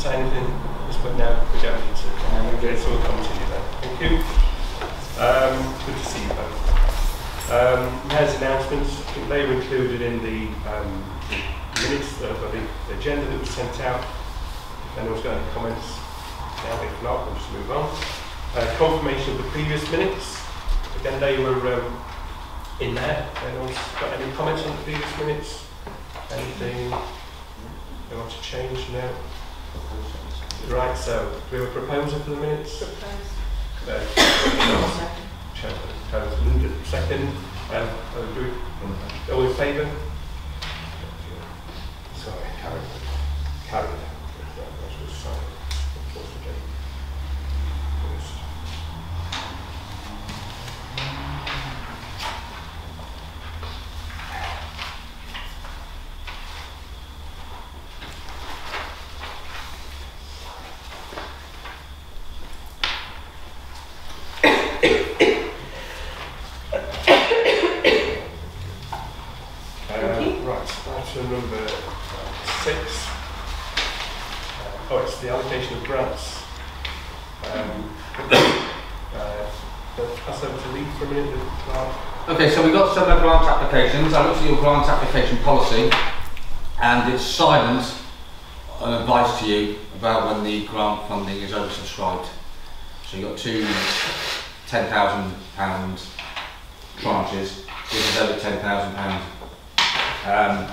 say anything? But no, we don't need to. Okay, so we'll continue then. Thank you. Good to see you both. Mayor's announcements, I think they were included in the minutes of the agenda that was sent out. If anyone's got any comments, now if not, we'll just move on. Confirmation of the previous minutes. Again, they were in there. Anyone's got any comments on the previous minutes? Anything they want to change now? Right, so do we have a proposal for the minutes? Second. All in favour? Sorry, carry that. Number 6. It's the allocation of grants. Pass over to Lee for a minute. Okay, so we've got some grant applications. I looked at your grant application policy, and it's silent on advice to you about when the grant funding is oversubscribed. So you've got two £10,000 tranches. This is over £10,000.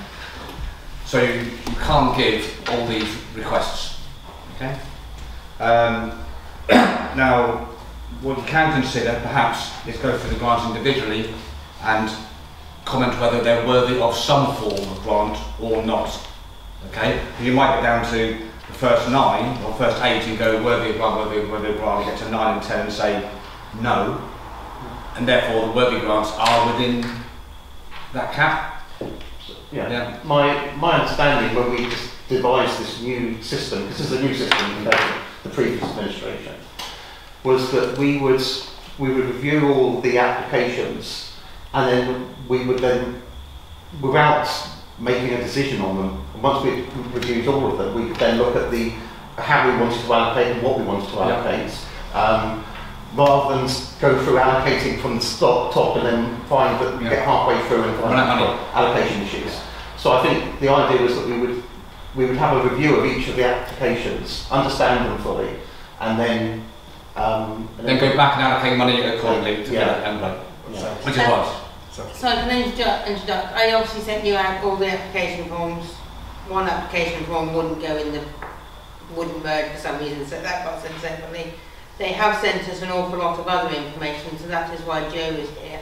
So you can't give all these requests, okay? Now, what you can consider perhaps is go through the grants individually and comment whether they're worthy of some form of grant or not, okay? You might get down to the first 9 or first 8 and go worthy of grant, worthy of grant, you get to 9 and 10 and say no, and therefore the worthy grants are within that cap. Yeah. My understanding when we devised this new system, because this is a new system compared to the previous administration, was that we would review all the applications, and then we would then, without making a decision on them, once we reviewed all of them, we could then look at how we wanted to allocate and what we wanted to allocate. Rather than go through allocating from the top and then find that we get halfway through and find allocation issues. So I think the idea was that we would have a review of each of the applications, understand them fully, and then go back and allocate money accordingly to the envelope. Which is what? So I can interject. I obviously sent you out all the application forms. One application form wouldn't merge for some reason, so that got sent separately. They have sent us an awful lot of other information, so that is why Joe is here.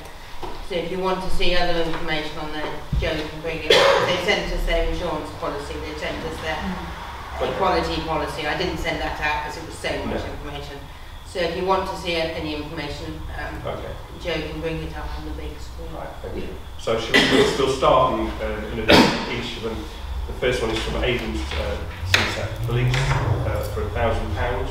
So if you want to see other information on there, Joe can bring it. They sent us their insurance policy, they sent us their equality policy. I didn't send that out because it was so much information. So if you want to see any information, Joe can bring it up on the big screen. Right, thank you. So we'll start in each of them. The first one is from Avon Sunset Police for £1,000.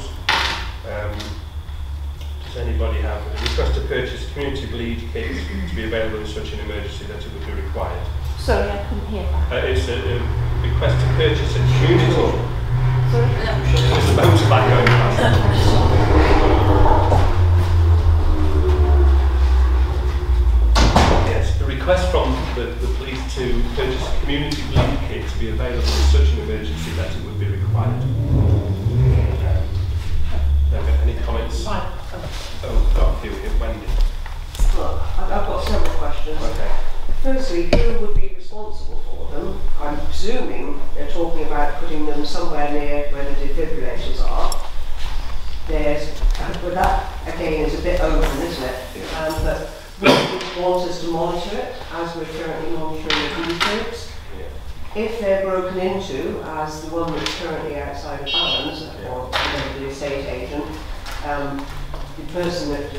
Does anybody have a request to purchase community bleed kits to be available in such an emergency that it would be required? Sorry, I couldn't hear that. It's a request to purchase a community. Sorry? There's a motorbike going past. Yes, a request from the police to purchase a community bleed kit to be available in such an emergency that it would be required. Any comments? Got a few here. Wendy. Well, I've got several questions. Okay. Firstly, who would be responsible for them? I'm presuming they're talking about putting them somewhere near where the defibrillators are. But that again is a bit open, isn't it? But would you want us to monitor it as we're currently monitoring the D-trips? If they're broken into, as the one that's currently outside of Balance, or the estate agent, the person that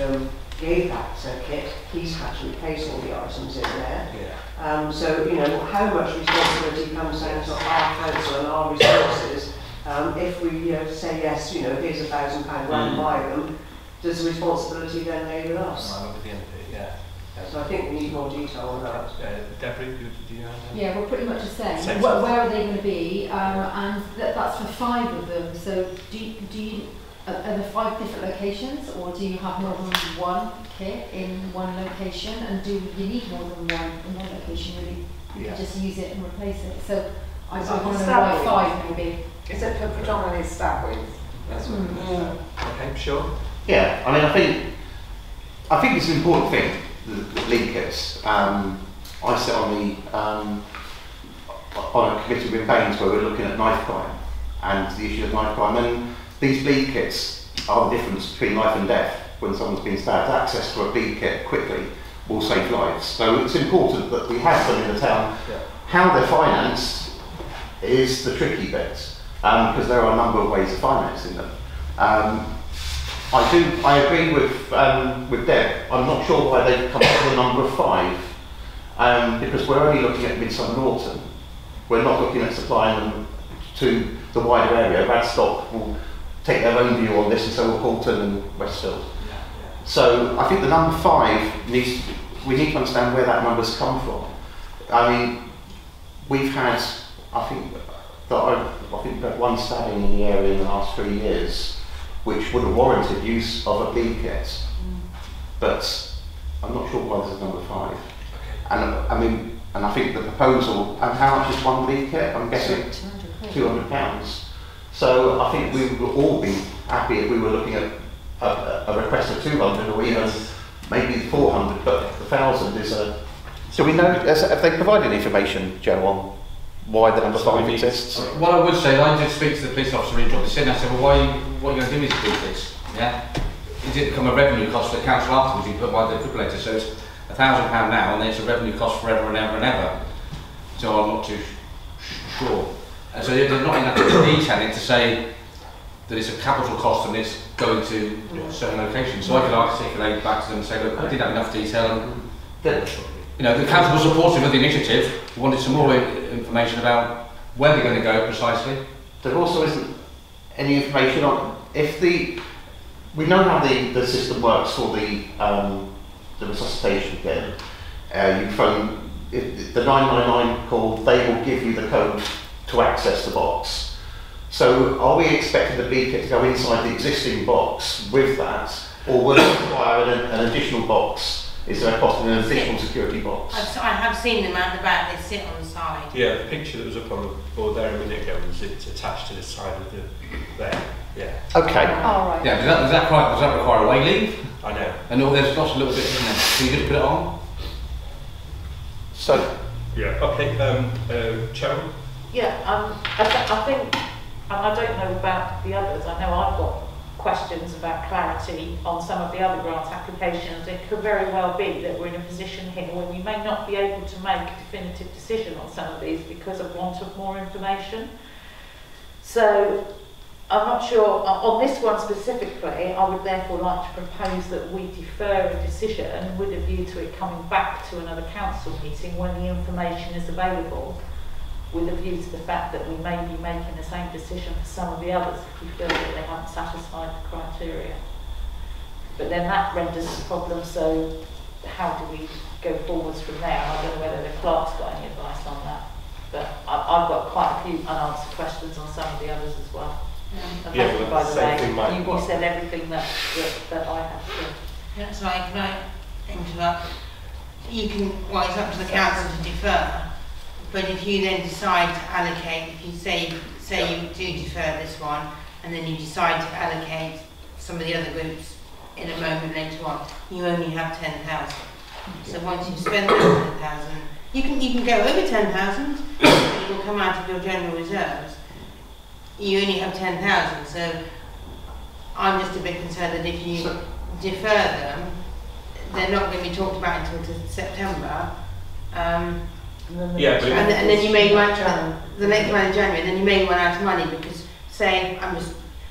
gave that kit, he's had to replace all the items in there. So, you know, how much responsibility comes down to our council and our resources? If we say, yes, you know, here's £1,000, go and buy them, does the responsibility then lay with us? So I think we need more detail on that. Deborah, do you have that? Yeah, well, pretty much the same. Same Where, stuff. where are they going to be? And that's for 5 of them. So are there 5 different locations, or do you have more than one kit in one location? And do you need more than one in one location? Really, you Yeah. can just use it and replace it. So I Is want it to know stab why wounds? 5 maybe. Is it for predominantly stab wounds? That's what Okay, sure. Yeah, I mean, I think it's an important thing, the lead kits. I sit on a committee with Baines where we're looking at knife crime and the issue of knife crime, and these bleed kits are the difference between life and death when someone's been stabbed. Access to a bleed kit quickly will save lives. So it's important that we have them in the town. Yeah. How they're financed is the tricky bit, because there are a number of ways of financing them. I agree with Deb. I'm not sure why they've come up with the number of 5, because we're only looking at Midsummer Norton. We're not looking at supplying them to the wider area. Radstock will take their own view on this, and so will Poulton and Westfield. So I think the number 5 we need to understand where that number's come from. I mean, we've had, I think we've had 1 stabbing in the area in the last 3 years, which would have warranted use of a bleed kit. But I'm not sure why there's a number 5. And I think the proposal, and how much is 1 bleed kit? I'm guessing £200. So I think we would all be happy if we were looking at a request of 200 or even maybe 400, but 1,000 is a... Do we know, have they provided information, Joe, on why the number 5 exists? What I would say, I did speak to the police officer when he dropped this in. I said, well, what are you going to do with these bleed-kits? Yeah? It did become a revenue cost for the council afterwards. You put by the defibrillator, so it's £1,000 now, and then it's a revenue cost forever and ever and ever. So I'm not too sure. And so there's not enough detail in to say that it's a capital cost and it's going to certain locations. So I could articulate back to them and say, look, I did have enough detail. And, you know, the council was supportive of the initiative. We wanted some more information about where they're going to go precisely. There also isn't any information on if we know how the system works for the resuscitation kit. You phone the 999 call, they will give you the code to access the box. So are we expecting the bleed kit to go inside the existing box with that, or will it require an additional box? Is there a cost of an additional security box? I have seen them out and about, they sit on the side. Yeah, the picture that was up on the board there a minute ago was it's attached to the side of there. Yeah. Okay. All right. Yeah, does that require a way leave? I know. And there's lots of little bits in there. Can you just put it on? So. Yeah. Okay. Cheryl. Yeah, I think, and I don't know about the others, I know I've got questions about clarity on some of the other grant applications. It could very well be that we're in a position here where we may not be able to make a definitive decision on some of these because of want of more information. So I'm not sure, on this one specifically, I would therefore like to propose that we defer a decision with a view to it coming back to another council meeting when the information is available, with a view to the fact that we may be making the same decision for some of the others if we feel that they haven't satisfied the criteria. But then that renders the problem, so how do we go forwards from there? I don't know whether the clerk's got any advice on that, but I've got quite a few unanswered questions on some of the others as well. And Yeah, thank you, well, by the same thing way, you might- said everything that I had to. That's right, can I interrupt? You can, well, it's up to the council to defer, but if you then decide to allocate, if you say you do defer this one, and then you decide to allocate some of the other groups in a moment later on, you only have 10,000. So once you've spent that 10,000, you can go over 10,000, it will come out of your general reserves. You only have 10,000, so I'm just a bit concerned that if you defer them, they're not going to be talked about until September. Yeah, but And then you may run the next one in January, and then you may run out of money because, say,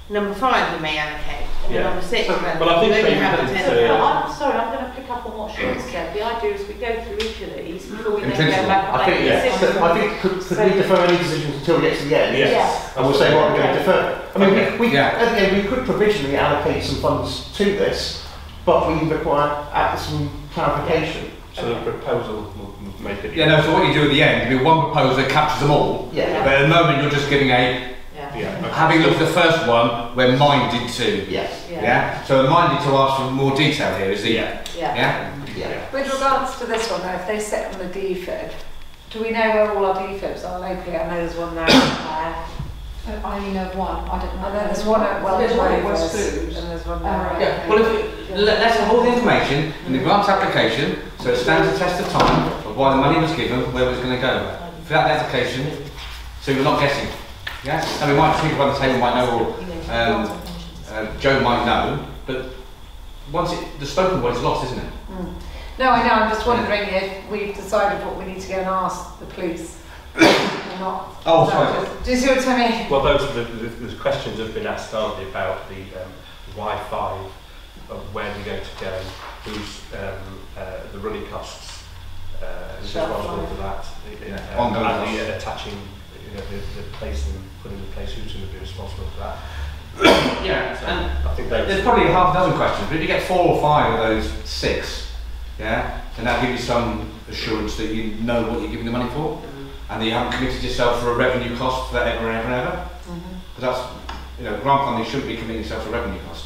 number 5 you may allocate, or Yeah. number 6, Well, but I think you only maybe have that it's, 10,000. I'm sorry, I'm going to pick up on what Sean said. The idea is we go through each of these before we In then go principle, back and I think, make yeah. decisions. I think could we defer any decisions until we get to the end? Yes. And we'll say what we're going to defer. I mean, Okay. we Yeah. at the end we could provisionally allocate some funds to this, but we require some clarification. So the proposal will make it. Yeah, no, so what you do at the end, you do one proposal that captures them all, Yeah. but at the moment you're just giving a, Yeah. Okay. having looked at the first one, we're minded to. Yes. Yeah? So we're minded to ask for more detail here, is the, Yeah. yeah? Yeah. With regards to this one, though, if they sit on the defib, do we know where all our defibs are locally? I know there's one there. I only know of one, I don't know. And then there's one at There's one at West West Foods. and there's one Right. there. Yeah, well, let's have all the information in the grant application, so it stands the test of time of why the money was given, where it was going to go. Fill out the application, so you're not guessing. Yeah? And we might, people on the table might know, or Joe might know, but once the spoken word is lost, isn't it? No, I know, I'm just wondering if we've decided what we need to go and ask the police or not. Oh, No, sorry. do you see what I mean? Well, those are the questions have been asked, aren't they, about the Wi-Fi, of where they're going to go, who's the running costs, who's responsible for that, Ongoing and costs. the attaching, the place and putting in place who's going to be responsible for that. Yeah, and I think there's probably half a dozen questions, but if you get 4 or 5 of those 6, yeah, then that'll give you some assurance that you know what you're giving the money for, and that you haven't committed yourself for a revenue cost forever and ever and ever. Because that's, grant funding shouldn't be committing yourself to a revenue cost.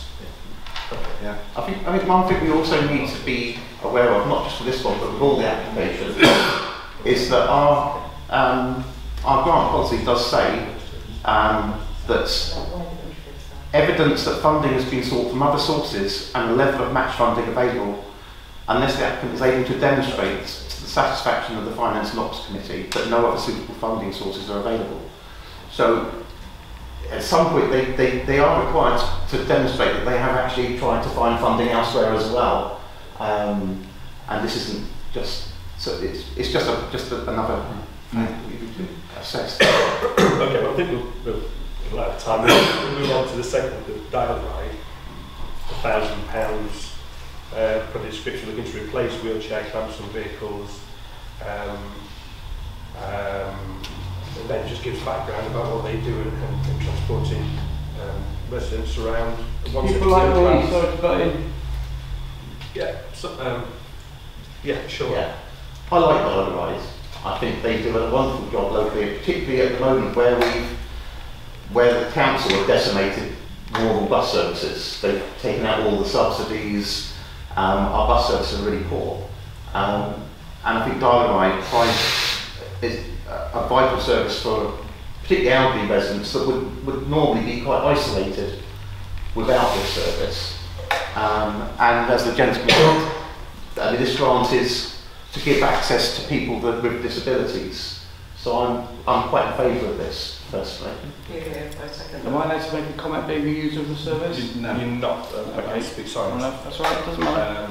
Yeah. I think one thing we also need to be aware of, not just for this one, but with all the applications, is that our grant policy does say that evidence that funding has been sought from other sources and a level of match funding available, unless the applicant is able to demonstrate to the satisfaction of the Finance and Ops Committee that no other suitable funding sources are available. So at some point they are required to demonstrate that they have actually tried to find funding elsewhere as well, and this isn't just, so it's just another thing we need to assess. Okay, well, I think we'll have time. We'll move on to the second, the dial-ride, £1,000 for the description looking to replace wheelchair clamps and vehicles. And then just gives background about what they do in transporting residents around. People like me, sorry to butt in. Yeah, so, yeah, sure. Yeah. I like the rides. I think they do a wonderful job locally, particularly at the moment where the council have decimated rural bus services. They've taken out all the subsidies. Our bus services are really poor, and I think Dial-A-Ride is a vital service for particularly elderly residents that would normally be quite isolated without this service. And as the gentleman said, this grant is to give access to people with disabilities. So I'm quite in favour of this, personally. Am I allowed to make a comment being a user of the service? No. You're not. Okay, speak, sorry. No, that's all right, it doesn't matter.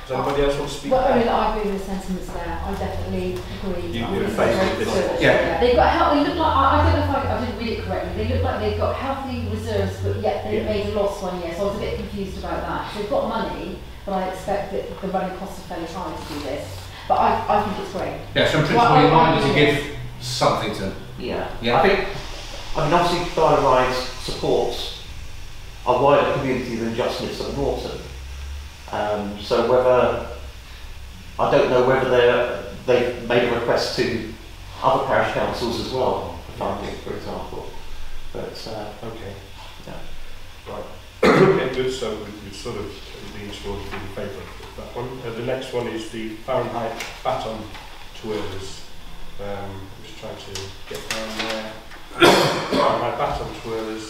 Does anybody else want to speak? Well, I mean, I agree with the sentiments there. I definitely agree. You're in favour of this? Yeah. They've got healthy, look like, I don't know if I didn't read it correctly, they look like they've got healthy reserves, but yet they made a loss one year, so I was a bit confused about that. They've got money, but I expect that the running costs are fairly high to do this. But I think it's great. Yeah, so in principle you're minded to give something to them. Yeah. Yeah. I mean, obviously Dial-A-Ride supports a wider community than just Nitz and Norton. So I don't know whether they've made a request to other parish councils as well, for funding, for example. But, Okay. yeah. Right. Okay, good. So we've sort of been towards in favour of that one. The next one is the Fahrenheit baton twirlers. I'm just trying to get down there. Fahrenheit baton twirlers.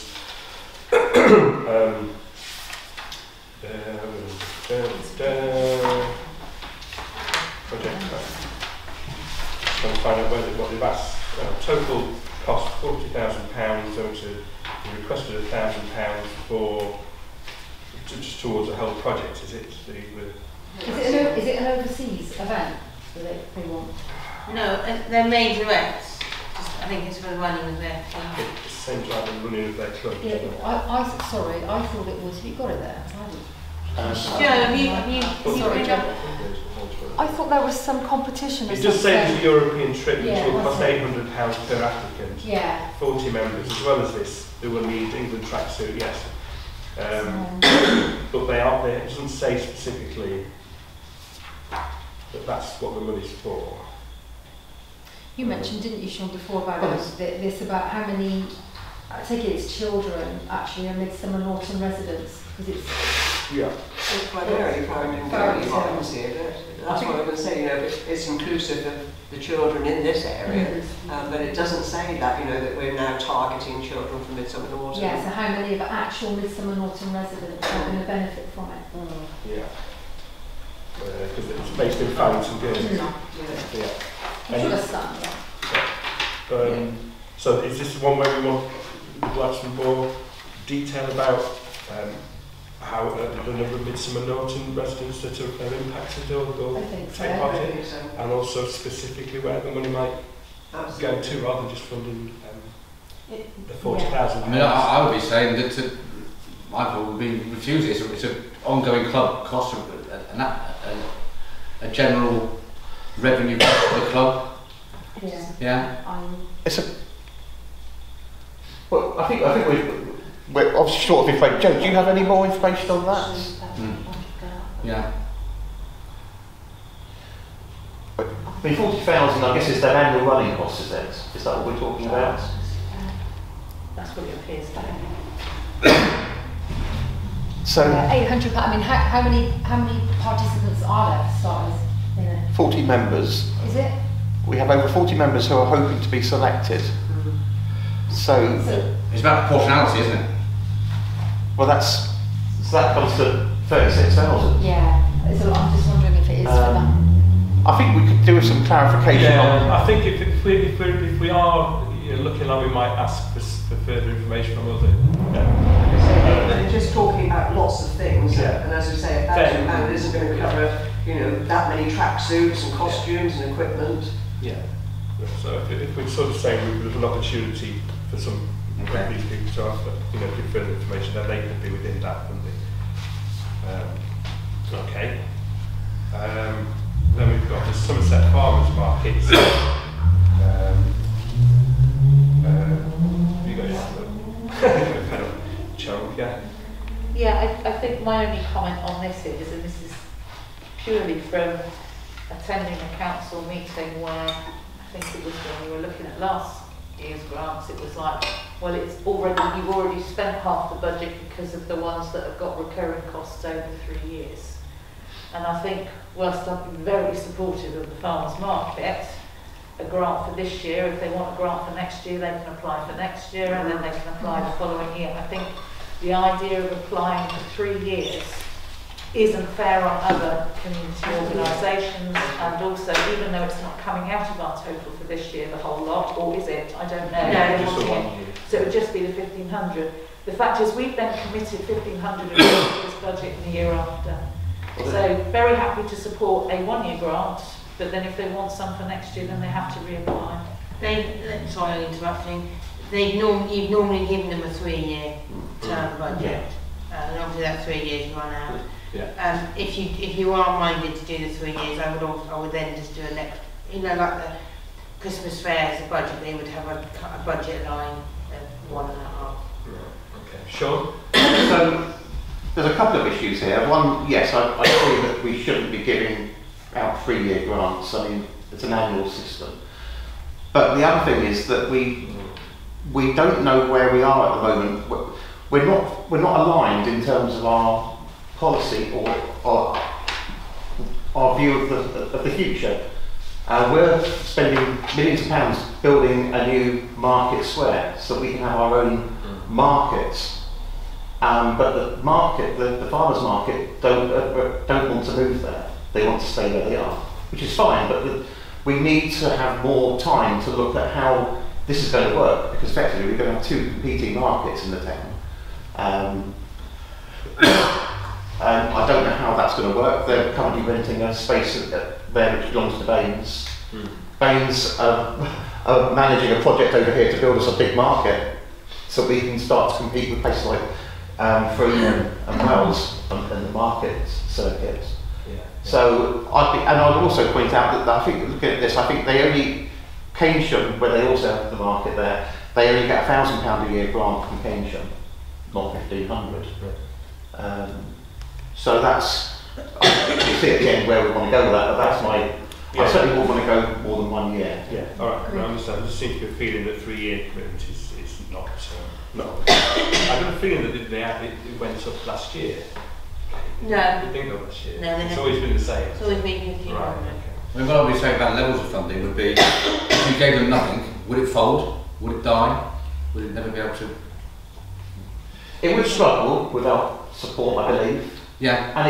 Project. Trying to find out what they've asked. Total cost £40,000. They requested £1,000 for just towards the whole project. Is it? Is it an overseas event that they want? No, they're major events. I think it's for the running of their club. It's the same time as running of their club. Yeah, sorry, I thought it was, have you got it there? I haven't. Joe, have you Sorry, Joe. I thought there was some competition or It just says a European trip which Yeah, will cost that's it. £800 per applicant. Yeah. 40 members, as well as this, who will need England tracksuit, yes. But they are there. It doesn't say specifically that that's what the money's for. You mentioned, didn't you, Sean, before about this about how many, I take it it's children actually are Midsummer Norton residents, because it's... Yeah. It's primarily found in farms here, but that's what I was saying, you know, it's inclusive of the children in this area, but it doesn't say that, you know, that we're now targeting children from Midsummer Norton. Yeah, so how many of actual Midsummer Norton residents are going to benefit from it? Yeah. Because it's based in Farrington, Guernsey. Yeah. I'm sure it's done, yeah. So is this one where we want to have some more detail about how the number of Midsummer Norton residents that are impacted or take part in, and also specifically where the money might go to, rather than just funding the 40,000? I mean, I would be saying that I would be refusing it. It's an ongoing club cost, a general revenue cost for the club. Yeah. It's a. Well, I think we're obviously short of information. Joe, do you have any more information on that? Yeah. I mean, 40,000, I guess, is their annual running cost, is it? Is that what we're talking about? That's what it appears to be. So, £800. I mean, how many participants are there for starters? 40 members. Is it? We have over 40 members who are hoping to be selected. So it's about proportionality, isn't it? Well, that comes to 36,000. Yeah, it's a lot. I'm just wondering if it is for that. I think we could do with some clarification on. I think if we are looking like we might ask for further information from other. They're just talking about lots of things, and as we say, £1,000 isn't going to cover, you know, that many tracksuits and costumes and equipment. Yeah. So if we sort of say there's an opportunity for some of these people to ask, give further information, then they could be within that, couldn't they? Okay. Then we've got the Somerset Farmers Markets. Have you got your chunk? Yeah, I think my only comment on this is, and this is purely from attending a council meeting where I think it was when we were looking at last year's grants, it was like, well, you've already spent half the budget because of the ones that have got recurring costs over 3 years. And I think, whilst I've been very supportive of the farmers market, a grant for this year, if they want a grant for next year, they can apply for next year, and then they can apply the following year. I think the idea of applying for 3 years isn't fair on other community organisations, and also, even though it's not coming out of our total for this year, the whole lot, or is it? I don't know. No, just the 1 year. So it would just be the 1,500. The fact is, we've then committed 1,500 in this budget in the year after. So very happy to support a 1-year grant, but then if they want some for next year, then they have to reapply. Sorry, I'm interrupting. You've normally given them a 3-year term budget, and obviously that 3 years run out. Yeah. If you are minded to do the 3 years, I would then just do a next, like the Christmas fair as a budget, they would have a budget line of 1.5. Okay, Sean? So there's a couple of issues here. One, yes, I agree that we shouldn't be giving out 3-year grants. I mean, it's an annual system. But the other thing is that we don't know where we are at the moment. We're not aligned in terms of our policy or our view of the future. We're spending millions of pounds building a new market square so we can have our own markets. But the market, the farmers' market, don't want to move there. They want to stay where they are, which is fine. But we need to have more time to look at how this is going to work, because effectively we're going to have 2 competing markets in the town. I don't know how that's going to work. They're currently renting a space there which belongs to Baines. Baines are managing a project over here to build us a big market so we can start to compete with places like Freeman and Wells and the market circuits. So I'd also point out that I think, looking at this, I think they only, Keynsham, where they also have the market there, they only get £1,000 a year grant from Keynsham. not 1,500. So that's, you see at the end where we want to go with that, but that's my, I certainly wouldn't want to go more than 1 year. Yeah, all right, I understand. There just seems to be a feeling that 3-year commitment is not. I've got a feeling that it went up last year. No. It didn't go last year. No, it's always been the same. It's always been 1,500. Right, okay. I mean, what I would say about levels of funding would be, if you gave them nothing, would it fold? Would it die? Would it never be able to? It would struggle without support, I believe. Yeah.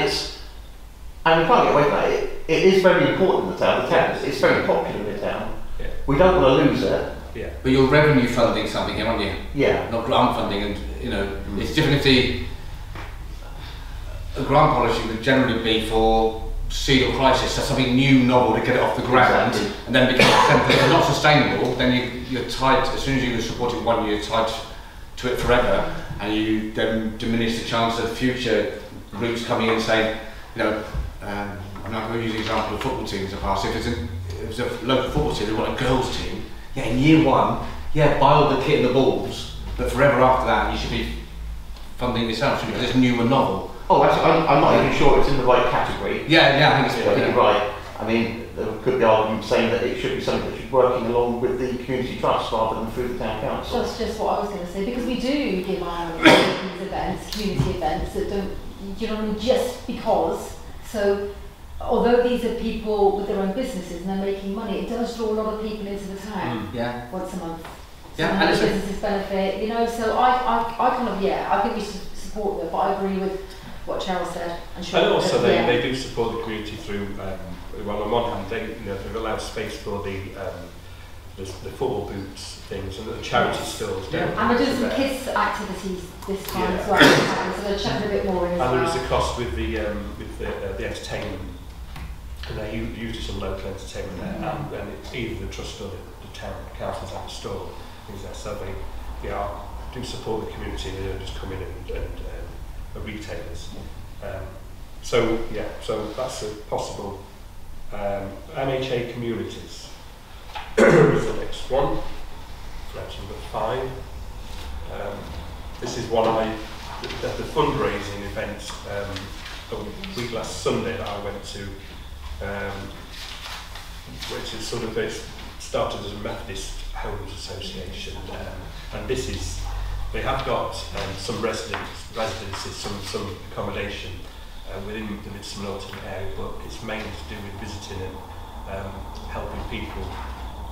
And we can't get away from that. It is very important in the town. It's very popular in the town. Yeah. We don't want to lose it. Yeah. But you're revenue funding something here, aren't you? Yeah. Not grant funding, and it's different if a grant policy would generally be for seed or crisis, so something new, novel to get it off the ground, Exactly. and then become if it's not sustainable, then you're tied. As soon as you support it 1 year, you're tied to it forever, and you then diminish the chance of future groups coming in saying, I'm not going to use the example of football teams in the past. If it was a local football team, they want a girls team. Yeah, in year 1, buy all the kit and the balls, but forever after that, you should be funding yourself, because it's new and novel. Oh, actually, I'm not even sure it's in the right category. Yeah, I think it's I think you're right. I mean, there could be argument saying that it should be something that should be working along with the community trust rather than through the town council. That's just what I was going to say, because we do give our money to these events, community events that don't, you know what I mean, just because. So, although these are people with their own businesses and they're making money, it does draw a lot of people into the town once a month. So Yeah, and businesses benefit, so I kind of, I think we should support them, but I agree with what Cheryl said. And also they do support the community through, well, on one hand, they've allowed space for the football boots things and the charity stores. And we're doing some kids activities this time as well, so they're checking a bit more in as well. And there is a cost with the entertainment, and they use some local entertainment there, and it's either the trust or the town councils have a store, things there, so they do support the community, they don't just come in and are retailers. So that's a possible. MHA communities is the next one. That's number 5. This is one the fundraising event a week last Sunday that I went to, which is sort of started as a Methodist Homes Association, and this is. They have got some residences, some accommodation within the Midsummer Norton area, but it's mainly to do with visiting and helping people,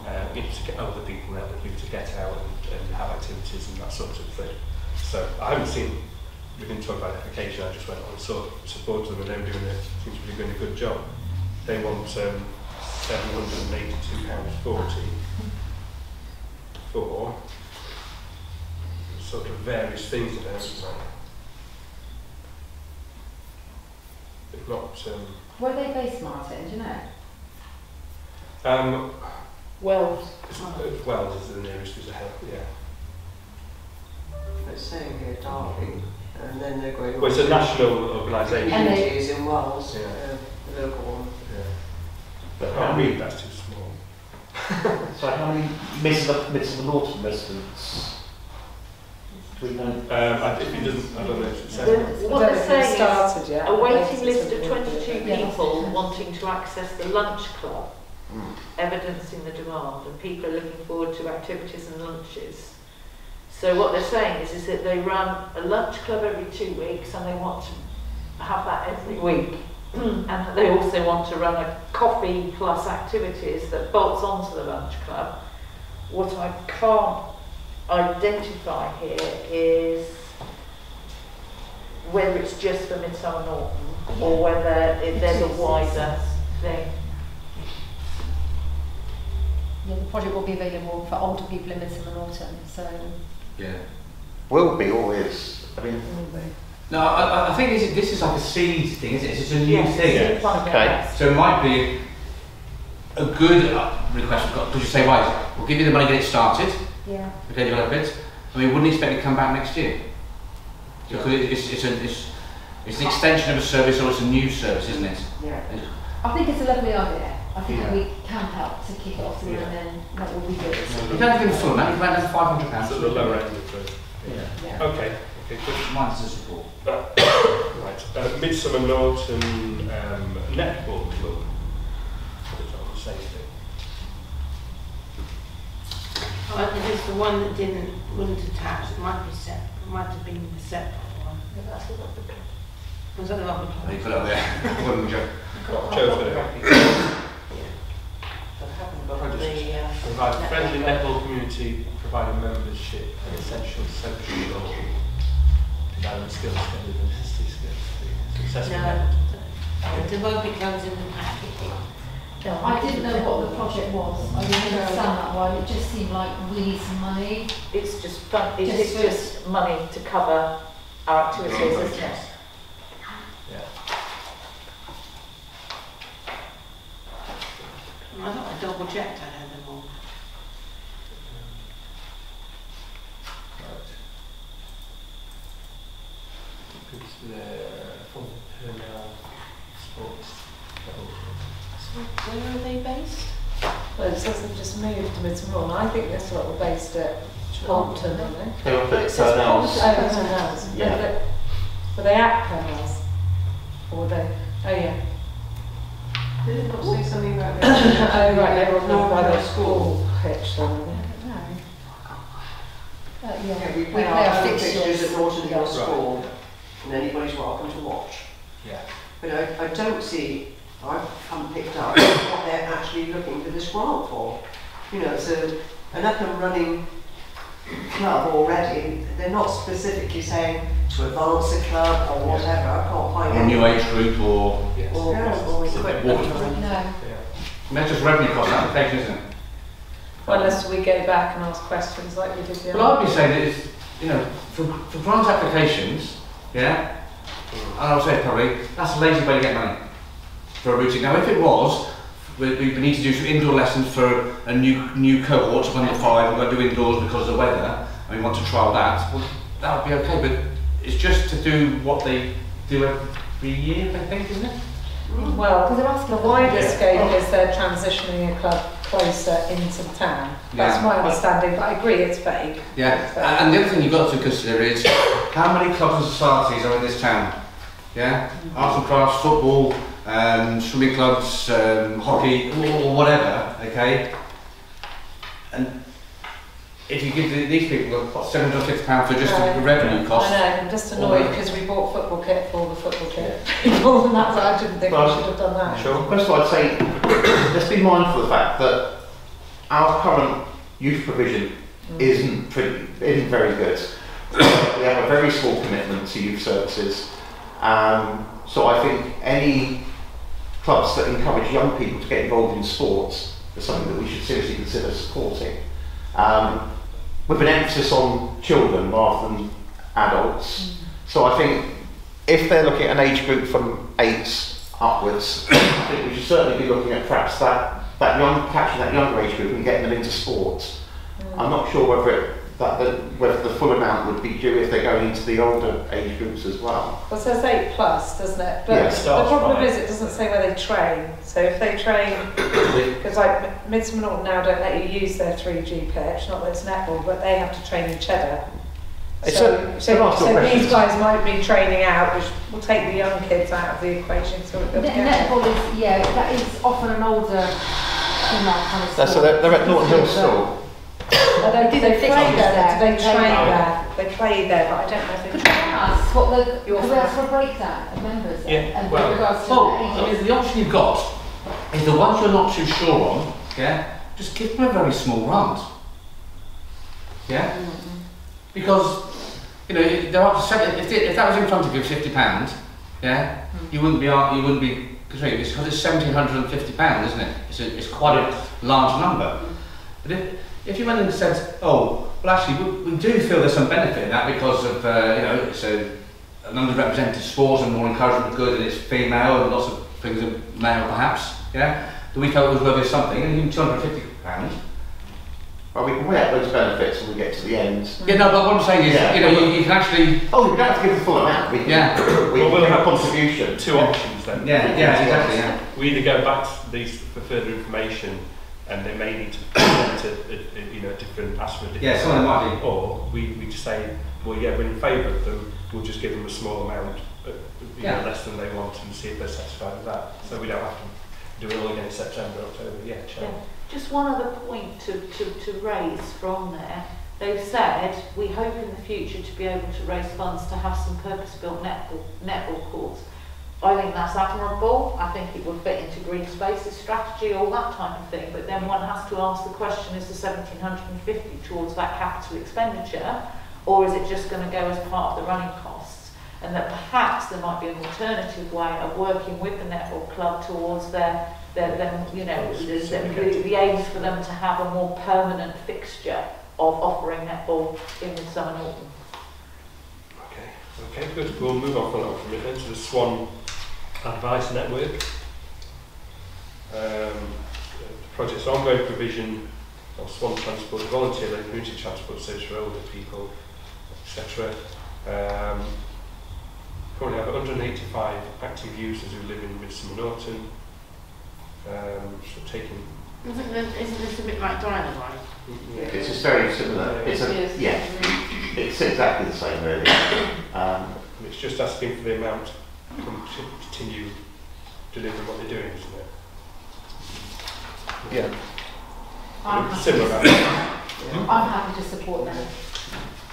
to get other people out, to get out and have activities and that sort of thing. So I haven't seen, we didn't talk about application, I just went on and supported them, and they were seems to be doing a good job. They want £782.40 for sort of various things that they're they've not. Where are they based, Martin? Do you know? Wells. Wells is the nearest. There's a help. Yeah. It's saying here Derby, and then they're going. Well, it's a national organisation. Communities in Wells, Yeah. The local one. Yeah. But I read that's too small. So how many Midsummer Norton residents? Do we know? If it doesn't, I don't know if it says. What they're saying started is yet. a waiting list of 22 Yeah. people wanting to access the lunch club, evidencing the demand, and people are looking forward to activities and lunches. So what they're saying is that they run a lunch club every 2 weeks, and they want to have that every week. And they also want to run a coffee plus activities that bolts onto the lunch club. What I can't identify here is whether it's just for Midsummer Norton or whether there's a wider thing. Yeah, the project will be available for older people in Midsummer Norton, so. Yeah. Will be or is? I mean, No, I think this is like a seed thing, isn't it? It's a new thing. It's Okay. So it might be a good request. Could you say, right, we'll give you the money to get it started, Yeah. okay, develop it. I mean, wouldn't expect it to come back next year. Because it's an extension of a service, or it's a new service, isn't it? Yeah. I think it's a lovely idea. I think that we can help to kick it off and then that will be good. You don't have to be full amount, you might have £500. So the lower end of the. Yeah. Yeah. Okay. Okay, good. Mine's a support. Right. Midsummer Norton netball club. That's on the same thing. Oh, it is the one that wouldn't attach. It might be might have been the separate one. Was that the rugby club? They put it up there. Wouldn't joke. Joe's got it. Provide a friendly netball community, providing membership and essential social development skills, successful. No, the rugby club's in the packet. I didn't know what the project was. I didn't understand that one. It just seemed like we need some money. It's just fun, it's just money to cover our activities, isn't it? Yeah. I thought I double checked, I had them all. Right. It's for personnel sports. So where are they based? Well, it says they've just moved to Midsummer. I think they're sort of based at Pompton, aren't they? They were But it at says Purnell's. Pompton. Oh, Purnell's. Yeah. Were they at Purnell's? Or were they? Oh, yeah. Did it not say something about Oh, right, they were on North by the Road school pitch then, were they? Yeah, we We play play our our fixtures fixtures. at Norton Hill Right. School, and anybody's welcome to watch. Yeah. But I don't see, I haven't picked up what they're actually looking for this grant for. You know, it's an up and running club already. They're not specifically saying to advance the club or whatever. I can't find Or a new age group or... Yes. or equipment. No. Yeah. That's just revenue cost application, isn't it? Well, unless we go back and ask questions like we did the Well, other. I'd be saying that it's, you know, for grant applications, yeah, and I would say probably, that's a lazy way to get money for a routine. Now, if it was, we need to do some indoor lessons for a new cohort of under 5, we've got to do indoors because of the weather, and we want to trial that, well, that would be okay, but it's just to do what they do every year, I think, isn't it? Well, Because they're asking the for wider money. scope is they're transitioning a club closer into the town. That's Yeah. my understanding, but I agree it's vague. Yeah, and the other thing you've got to consider is how many clubs and societies are in this town? Yeah, arts and crafts, football, swimming clubs, hockey, or whatever. Okay, and if you give these people £750 for just the revenue cost, I know, I'm just annoyed because we bought football kit for all the football kit people, and that's I didn't think we should have done that. Sure. First of all, I'd say let's be mindful of the fact that our current youth provision isn't very good. We have a very small commitment to youth services. So I think any clubs that encourage young people to get involved in sports is something that we should seriously consider supporting. With an emphasis on children rather than adults. So I think if they're looking at an age group from 8 upwards, I think we should certainly be looking at perhaps catching that younger age group and getting them into sports. I'm not sure whether the full amount would be due if they're going into the older age groups as well. Well, it says 8 plus, doesn't it? But Yeah, it the starts problem right. is it doesn't say where they train. So if they train, because like Midsummer Norton now don't let you use their 3G pitch, not that it's netball, but they have to train in Cheddar. So these guys might be training out, which will take the young kids out of the equation. So we'll get Netball is, yeah, that is often an older female kind of sport. So they're at Norton Hill School. They play there, they train there. there, they play there, but I don't know if Could they we ask what the, Your could we ask for a breakdown of members? Yeah, And well- with regards to well, the I ages? mean, the option you've got is the ones you're not too sure on, yeah, just give them a very small grant. Yeah? Because, you know, there are if that was in front of you, £50, yeah, you wouldn't be considering it's because it's £1,750, isn't it? It's quite a large number. But if you went and said, oh, well actually we do feel there's some benefit in that because of, you know, it's an underrepresented sport and more encouragement of good and it's female and lots of things are male perhaps, yeah? That we felt it was worth something, and even £250. Well, we can weigh out those benefits when we get to the end. Yeah, no, but what I'm saying is, Yeah. you know, you can actually... Oh, we don't have to give the full amount. We can, Yeah. we'll have a contribution. Two options then. Yeah, exactly, yeah. We either go back to these for further information, and they may need to present a different, ask for a different. Yeah, some of them might be. Or we just say well, yeah, we're in favour of them, we'll just give them a small amount, you know, less than they want, and see if they're satisfied with that. So we don't have to do it all again in September, October. Yeah, Yeah. Just one other point to raise from there. They've said, we hope in the future to be able to raise funds to have some purpose-built netball courts. I think that's admirable. I think it would fit into Green Spaces strategy, all that type of thing. But then one has to ask the question, is the 1,750 towards that capital expenditure, or is it just going to go as part of the running costs? And that perhaps there might be an alternative way of working with the netball club towards their you know, the aims for them to have a more permanent fixture of offering netball in the summer and autumn. Okay, good. We'll move on from that from it then to the Swan Advice Network. The project's ongoing provision of Swan Transport, volunteer and community transport service for older people, etc. Currently have 185 active users who live in Midsummer Norton. So taking. Isn't this a bit like Dynamite? Yeah. It's just very similar. It's it's exactly the same really. It's just asking for the amount to continue delivering what they're doing, isn't it? I'm happy, similar. I'm happy to support them.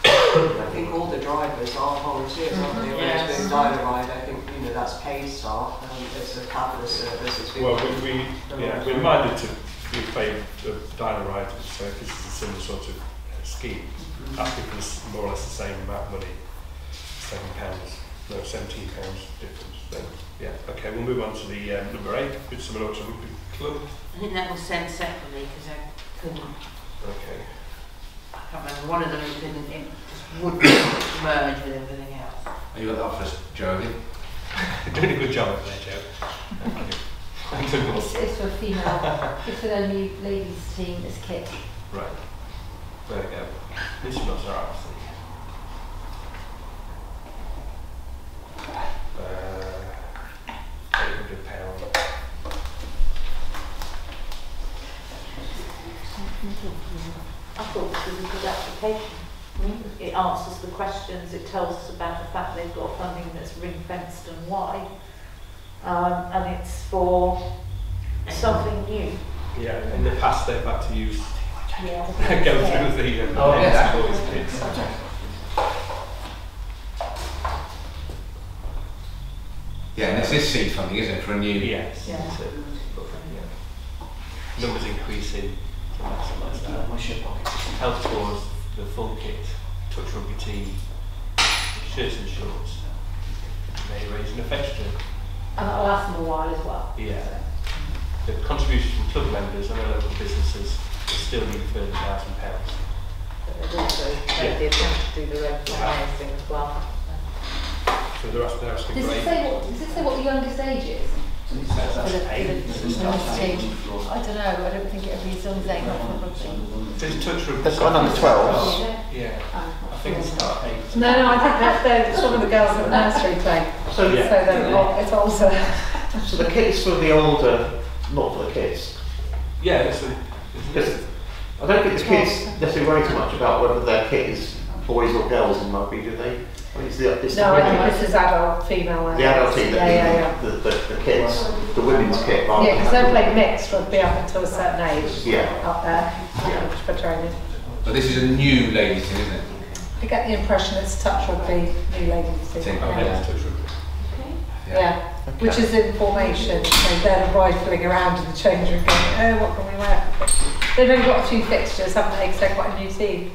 I think all the drivers are volunteers, aren't they? Yes. Whereas with Dynamite, I think, you know, that's paid staff, it's a capital service. It's Well, we're minded to be in favour of Dynamite, so if this is a similar sort of scheme, asking for more or less the same amount of money, £17 difference. So, yeah, okay, we'll move on to the number 8, Midsummer Norton Rugby Club. I think that was sent separately because I couldn't. Okay. I can't remember. One of them couldn't. It just wouldn't merge with everything else. Are you got that for us, Joe? You're doing a good job over there, Joe. Thank you. It's for female, it's for their new ladies team, this kit. Right. There we go. This one's alright, I think. £800. I thought this was a good application. It answers the questions, it tells us about the fact they've got funding that's ring-fenced and why. And it's for something new. Yeah, in the past they've had to use Yeah. go through the boys' kids. Yeah, and this is seed funding, isn't it, for a new... Yes. Yeah. That's it. Yeah. Numbers increasing. Help towards the full kit, touch rugby team, shirts and shorts. May raise an affection. And that'll last them a while as well. Yeah. The contributions from club members and local businesses still need £30,000. But they've also made the attempt to do the regular hires thing as well. So they're asking Does for it say what the youngest age is? For the team? I don't know, I don't think it'll be as young as 8, not for rugby. It's touch rugby. They've got under 12s. Yeah. I think it's about 8. No, I think it's one of the girls at the nursery play. So, So it's also. so the kit's for the older, not for the kids. Yeah, it's I don't think the kids necessarily worry too much about whether their kit is boys or girls in rugby, do they? I mean, it's No, I think this is adult, female. the adult team, Yeah. the kids, the women's kit. rather Yeah, because than they play mixed rugby up until a certain age. Yeah. Up there, for training. But this is a new ladies team, isn't it? I get the impression it's touch rugby, new ladies team. Team. Oh, Yeah. yeah, it's touch rugby. Yeah, which is in formation. So they're rifling around in the change room going, oh, what can we wear? They've only got a few fixtures, haven't they? Because they're quite a new team.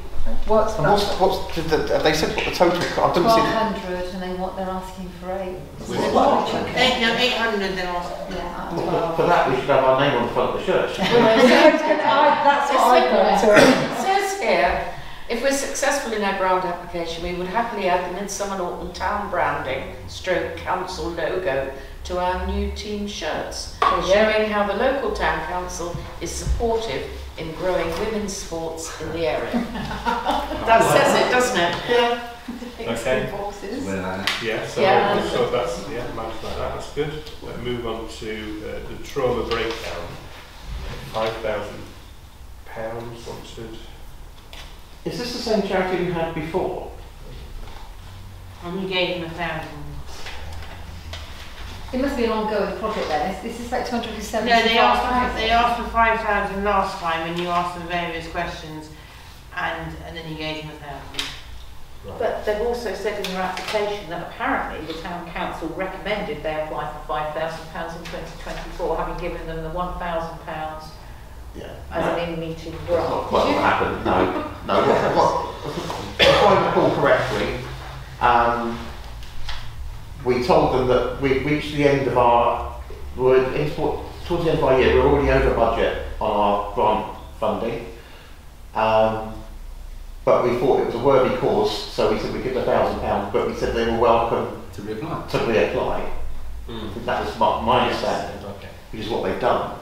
Works And well. have they said what the total? I didn't see. 1,200 and they're asking for 8. So they've What? got a chunk. 800 they're asking. Yeah, Well, for that, we should have our name on the front of the shirt. That's what I thought to it. It says here, if we're successful in our grant application, we would happily add the Midsummer Norton Town branding, stroke council logo, to our new team shirts, showing how the local town council is supportive in growing women's sports in the area. That says it, doesn't it? Yeah. Okay. Boxes. Yeah, so, Yeah. so that's, managed like that, that's good. Move on to the trauma breakdown. £5,000 wanted. Is this the same charity we had before? And you gave them 1,000. It must be an ongoing project then. This is like 270. No, they asked for 5,000 last time when you asked them various questions, and then you gave them 1,000. Right. But they've also said in their application that apparently the town council recommended they apply for £5,000 in 2024, having given them the £1,000 Yeah. as an in-meeting That's grant. not quite what happened. No. If I recall correctly, we told them that we'd reached the end of towards the end of our year, we're already over budget on our grant funding. But we thought it was a worthy cause, so we said we'd give £1,000, but we said they were welcome To reapply. to reapply. I think that was my understanding, Okay. which is what they've done.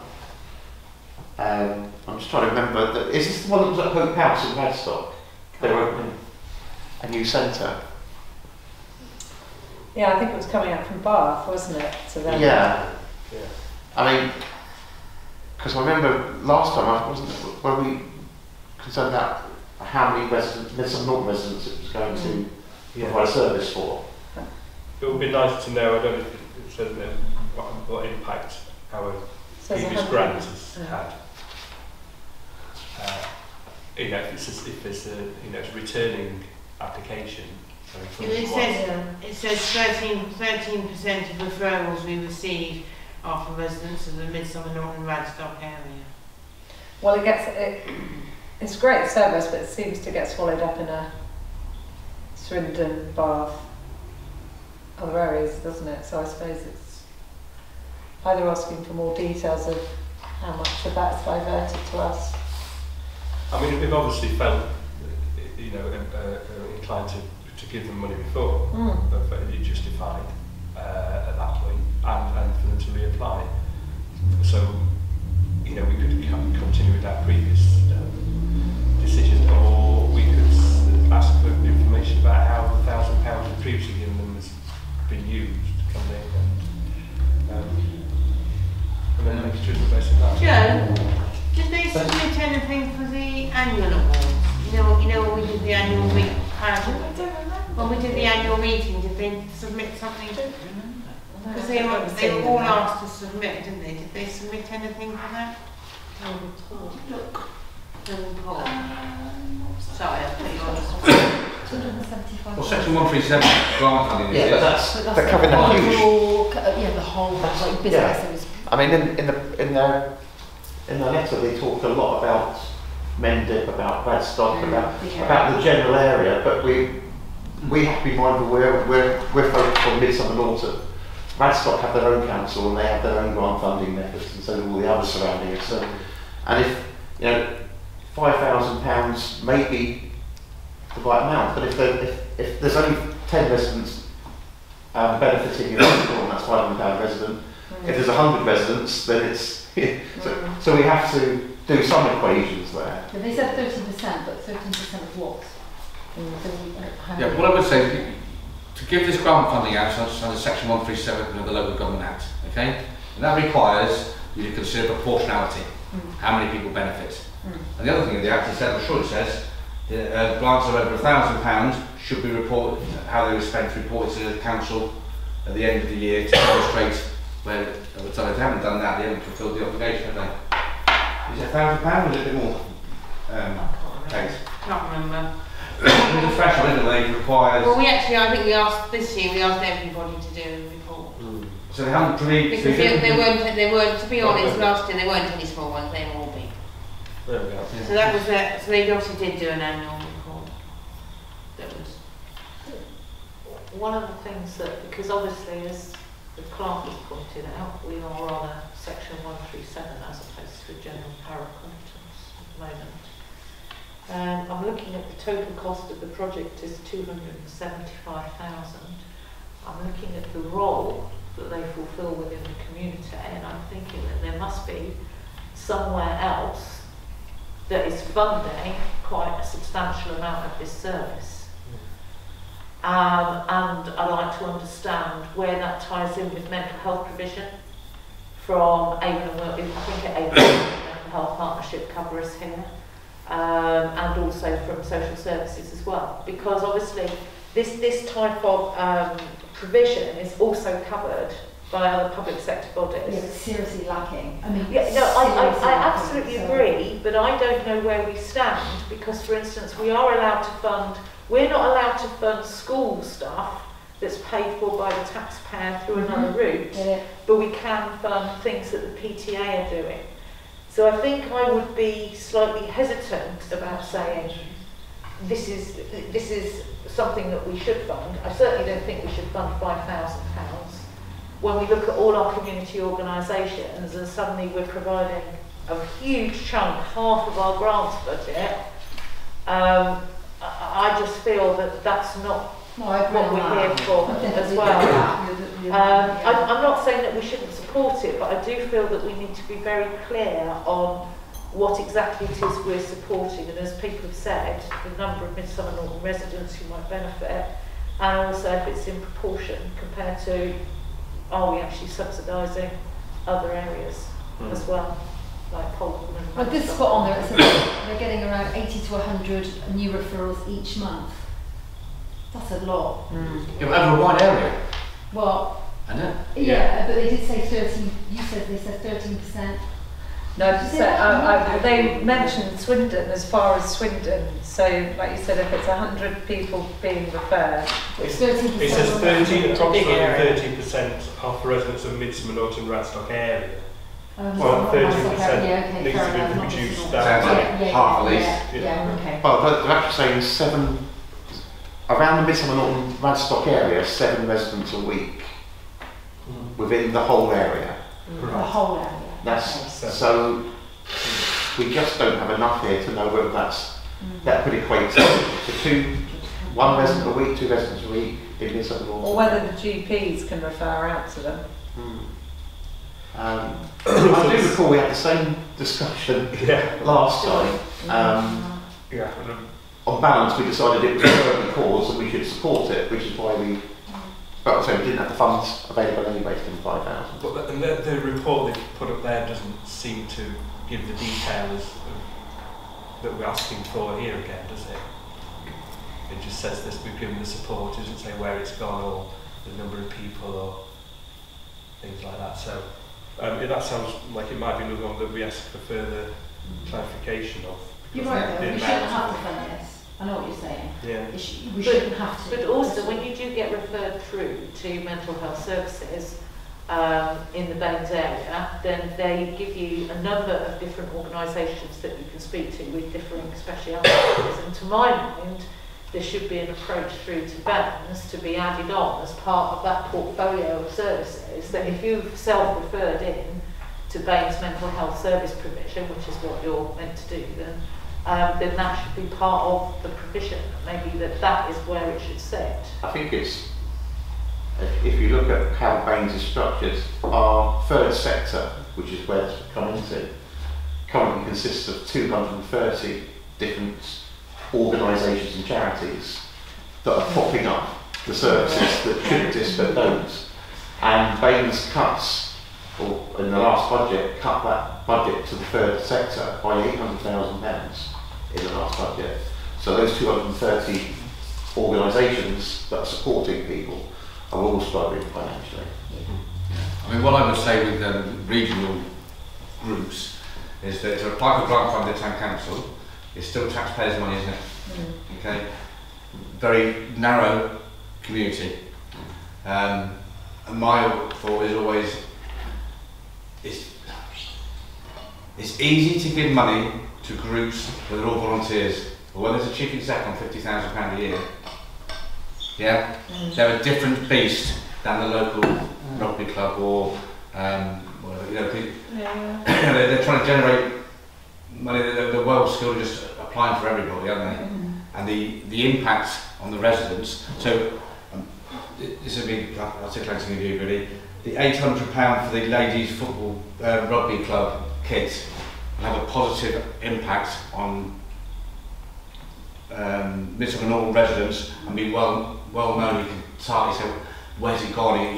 I'm just trying to remember, is this the one that was at Hope House in Radstock? They were opening a new centre. Yeah, I think it was coming out from Bath, wasn't it? To them. Yeah. Yeah. I mean, because I remember last time, were we concerned about how many residents, Midsummer Norton residents it was going to provide a service for? It would be nice to know, I don't know if it says there, what impact our Says previous 100. grant has had. You know, if it's a returning application. So It says 13% of referrals we receive are from residents of the Midsummer Norton Radstock area. Well, it's a great service, but it seems to get swallowed up in a Swindon, Bath, other areas, doesn't it? So I suppose it's either asking for more details of how much of that's diverted to us. I mean, we've obviously felt, inclined to give them money before, but it justified at that point, and for them to reapply. So, we could continue with that previous decision, or we could ask for information about how the £1,000 we've previously given them has been used, come in and then make a judgment based on that. Joe, did they submit anything for the annual awards? You know when we did the annual meeting. When we did the annual meeting, did they submit something? Because they were all asked to submit, didn't they? Did they submit anything for that? Sorry, I'll put you on the spot. 275. Well, section 137 grant funding. Yeah, but they're covering that huge. The whole like business. Yeah. It was I mean, in their letter, they talk a lot about Mendip, about Radstock, about the general area, but we have to be mindful we're focused on Midsummer Norton. Radstock have their own council and they have their own grant funding methods, and so do all the others surrounding it. So, and if £5,000 may be the right amount, but if there's only 10 residents benefiting in Radstock, that's £500 resident. If there's 100 residents, then it's so we have to do some equations there. But they said 13%, but 13% of what? Yeah, what I would say, to give this grant funding out under section 137 of the Local Government Act, okay? And that requires you to consider proportionality, how many people benefit. And the other thing in the Act, I'm sure it says, grants of over £1,000 should be reported, how they were spent, reported to the council at the end of the year to demonstrate where, so they haven't done that, they haven't fulfilled the obligation, have they? Is it £1,000 or is it a bit more? Can't remember. There's a threshold, isn't there, that requires... Well, I think we asked everybody to do a report. So they haven't really... Because they weren't, to be honest, last year there weren't any small ones, they were all big. There we go. So that was it. So they obviously did do an annual report. That was... One of the things that, because obviously as the clerk has pointed out, we are on a section 137 as opposed to a general power of competence at the moment. I'm looking at the total cost of the project is 275,000. I'm looking at the role that they fulfil within the community, and I'm thinking that there must be somewhere else that is funding quite a substantial amount of this service. And I'd like to understand where that ties in with mental health provision from Avon and Wiltshire. I think Avon Mental Health Partnership cover us here. And also from social services as well, because obviously this type of provision is also covered by other public sector bodies. Yeah, it's seriously lacking. I mean, Yeah, no, I seriously absolutely lacking, so- agree, but I don't know where we stand because, for instance, we're not allowed to fund school stuff that's paid for by the taxpayer through another route, Yeah. but we can fund things that the PTA are doing. So I think I would be slightly hesitant about saying this is something that we should fund. I certainly don't think we should fund £5,000. When we look at all our community organisations and suddenly we're providing a huge chunk, half of our grants budget, I just feel that that's not what we're here for as well. I'm not saying that we shouldn't support it, but I do feel that we need to be very clear on what exactly it is we're supporting, and as people have said, the number of Midsummer Norton residents who might benefit, and also if it's in proportion compared to are we actually subsidising other areas as well, like Polden and Well, this spot on there, it says they're getting around 80 to 100 new referrals each month. That's a lot. Yeah, but over a wide area, Well, isn't it? yeah, but they did say 13, you said they said 13%. No, Did you so, say that? they mentioned Swindon as far as Swindon. So, like you said, if it's 100 people being referred, It's 13%. It says 13, approximately area. 13% of residents of Midsummer Norton Radstock area. Well, Well, 13% yeah, okay, needs fair to be enough, not reduced just down Sounds by like half at least. Yeah, okay. Well, they're actually saying around the Midsummer Norton Radstock area, 7 residents a week within the whole area. The whole area. That's Okay. so we just don't have enough here to know whether that could equate to 1 resident a week, 2 residents a week in Midsummer Norton. or whether the GPs can refer out to them. I do recall we had the same discussion last time. Yeah. On balance, we decided it was a worthy cause and we should support it, which is why we. But so we didn't have the funds available anyway to give 5,000. But the report they've put up there doesn't seem to give the details that we're asking for here again, does it? It just says this, we've given the support, it doesn't say where it's gone or the number of people or things like that. So that sounds like it might be another one that we ask for further clarification of. You're because right the though, we amount shouldn't have of- to fund this. I know what you're saying. Yeah. We shouldn't have to. But also, when you do get referred through to mental health services in the Baines area, then they give you a number of different organisations that you can speak to with differing specialities. And to my mind, there should be an approach through to Baines to be added on as part of that portfolio of services, that if you've self-referred in to Baines mental health service provision, which is what you're meant to do, then that should be part of the provision. Maybe that is where it should sit. I think it's, if you look at how Baines is structured, our third sector, which is where it's come into, currently consists of 230 different organisations and charities that are propping up the services that should exist but don't. And Baines cuts, or in the last budget, cut that budget to the third sector by £800,000 in the last budget. So those 230 organisations that are supporting people are all struggling financially. I mean, what I would say with regional groups is that to apply for grant from the town council, it's still taxpayers' money, isn't it? Okay, very narrow community. And my thought is always, it's easy to give money to groups that are all volunteers, but when there's a chief exec on £50,000 a year, yeah, they're a different beast than the local rugby club or whatever, you know, they're trying to generate money. They're well skilled, just applying for everybody, aren't they? And the impact on the residents. So this would be articulating a view really. The £800 for the ladies football rugby club kit will have a positive impact on Midsummer Norton residents and be well known. You can target say where's it gone.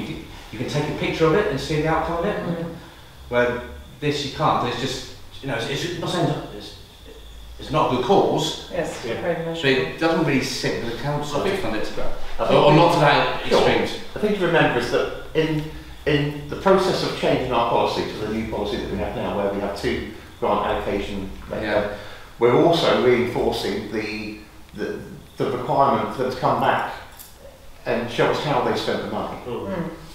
You can take a picture of it and see the outcome of it. Where this you can't. It's just, you know, it's not saying it's not a good cause. Yes, Yeah. very So much. it doesn't really sit with the council to fund it. Or not to that extremes. The thing to remember is that in the process of changing our policy to the new policy that we have now, where we have 2 grant allocation, we're also reinforcing the requirement for them to come back and show us how they spent the money.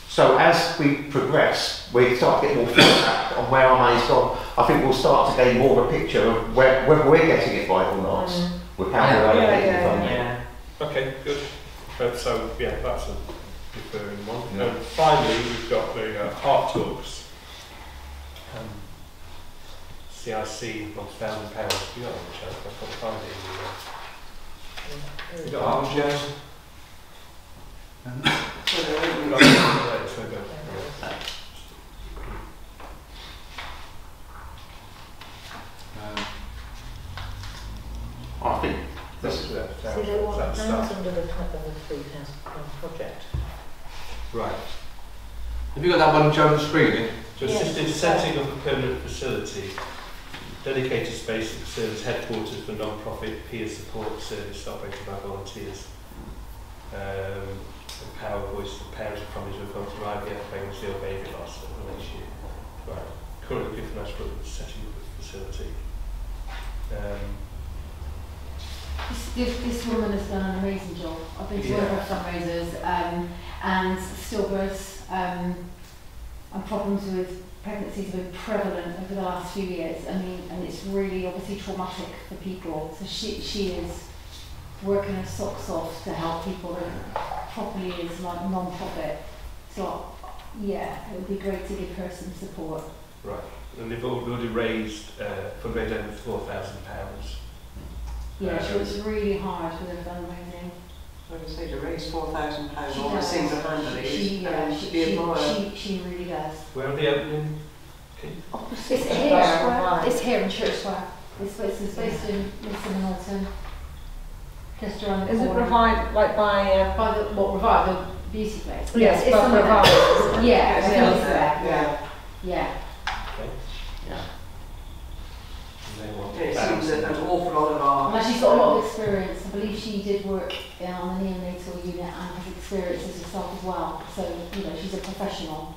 So as we progress, we start to get more feedback on where our money's gone. I think we'll start to gain more of a picture of whether we're getting it right or not with how we're allocating the funding. Okay, good. So yeah, that's a referring one. And finally, we've got the Heart Talks. CIC, £1,000. You got it, Chad? I've got to find it in the. You got Heart Jazz? I think this is they want £1,000 under the £3,000 project. Right. Have you got that one, Joe, on the screen? So assisted setting up a permanent facility, dedicated space at the service headquarters for non-profit peer support service operated by volunteers. Empower voice of parents and families who have gone through IVF, pregnancy or baby loss and relationship. Right. Currently good for nice setting up a facility. This woman has done an amazing job. I've been to one of her fundraisers, and stillbirths and problems with pregnancies have been prevalent over the last few years. I mean, and it's really obviously traumatic for people. So she is working her socks off to help people that properly is like non-profit. So yeah, it would be great to give her some support. Right. And they've already raised fundraised over £4,000. Yeah, she was really hard with her fundraising. Like I say, to raise £4,000 almost single-handedly should be admired. She really does. Where are they opening? It's here. It's here in Church Square. It's based in Milton. Just around the Is it corner. Revive, like by Revive, the beauty place? Yes, it's by on the- Revive. Yeah, it's Yeah. close there. Yeah. Okay. Yeah. And they want It seems that an awful lot of our... And she's got a lot of experience. I believe she did work on the neonatal unit and has experiences herself as well. So, she's a professional.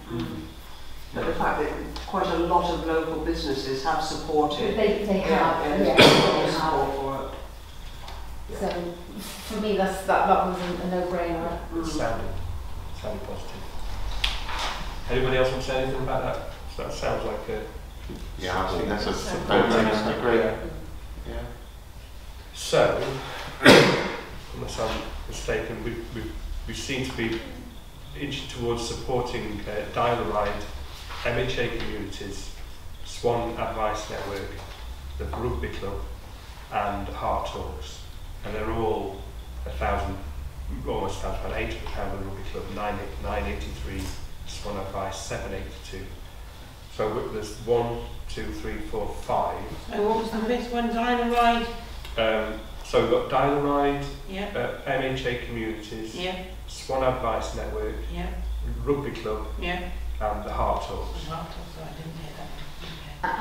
But the fact that quite a lot of local businesses have supported. They have. There's support for it. So, for me, that was a no-brainer. Sounding positive. Anybody else want to say anything about that? So that sounds like a... Yeah, I think that's a great. Yeah. So, unless I'm mistaken, we seem to be inching towards supporting Dial-A-Ride, MHA communities, Swan Advice Network, the Rugby Club, and Heart Talks. And they're all almost £1,000, £800 the Rugby Club, 983 Swan Advice, 782. So there's 1, 2, 3, 4, 5. So what was the fifth one? Dial-A-Ride? So we've got Dial-A-Ride, MHA Communities, Swan Advice Network, Rugby Club, and the Heart Talks. Heart Talks, I didn't hear that. And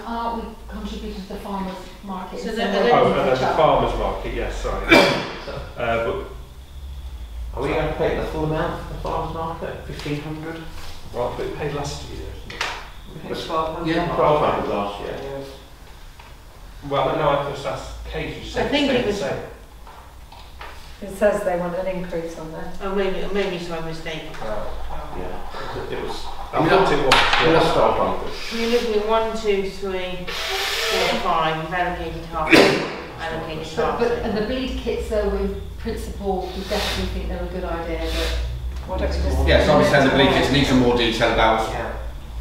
aren't we contributing to the farmers market? So And there's a farmers market, yes, sorry. But Are we going to pay the full amount for the farmers market? 1,500? well, but it paid last year, isn't it? It's 1,200. Yeah, 1,200 last year. Well, no, I just asked Kate, you said I think stay it the was- same. It says they want an increase on that. Oh, maybe so I'm mistaken. Yeah. It was. I thought it was. It was 1,200. We're looking at 1, 2, 3, 4, 5. We've allocated half. Allocated half. And the bleed kits, though, in principle, we definitely think they're a good idea. But What don't we just... Yeah, so I'm saying the bleed kits need some more detail about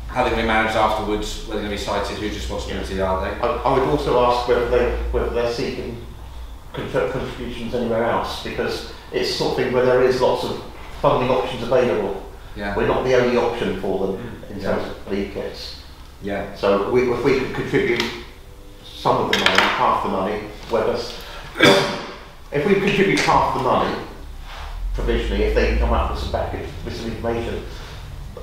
how they're going to be managed afterwards, whether they're going to be cited, whose responsibility are they? I would also ask whether they're seeking contributions anywhere else, because it's something where there is lots of funding options available. Yeah. We're not the only option for them in terms of bleed kits. Yeah. So if we could contribute some of the money, half the money, if we contribute half the money provisionally, if they can come up with some information,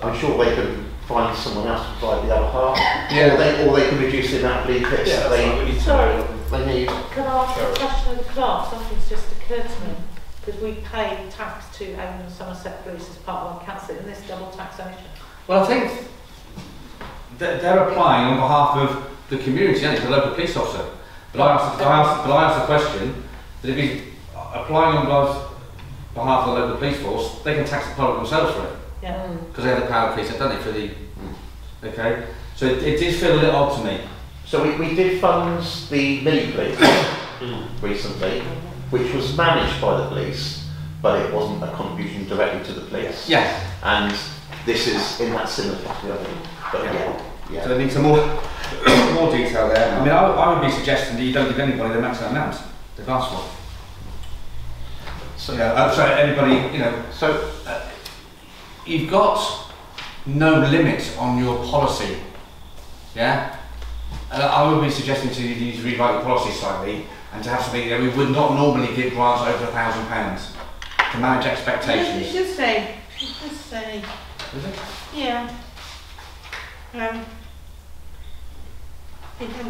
I'm sure they can find someone else to provide the other half. Yeah. Or they can reduce the amount of bleed kits that we need to know. they need. Can I ask a question of the class? Something's just occurred to me. Because we pay tax to Avon and Somerset Police as part of our council in this double taxation. Well, I think they're applying on behalf of the community and the local police officer. But I asked the question that if he's applying on behalf of the local police force, they can tax the public themselves for it. Yeah. Because they have the power of police, they've done it for the... Okay? So it did feel a little odd to me. So we did fund the mini police recently, which was managed by the police, but it wasn't a contribution directly to the police. Yeah. And this is in that similar category, I think. But yeah. So there needs some more detail there. I mean, I would be suggesting that you don't give anybody the maximum amount they've asked for. So, sorry, anybody, you know, so you've got no limit on your policy, yeah? I would be suggesting to you to rewrite your policy slightly and to have something that we would not normally give grants over £1,000 to manage expectations. It should say, Is it? yeah. I'm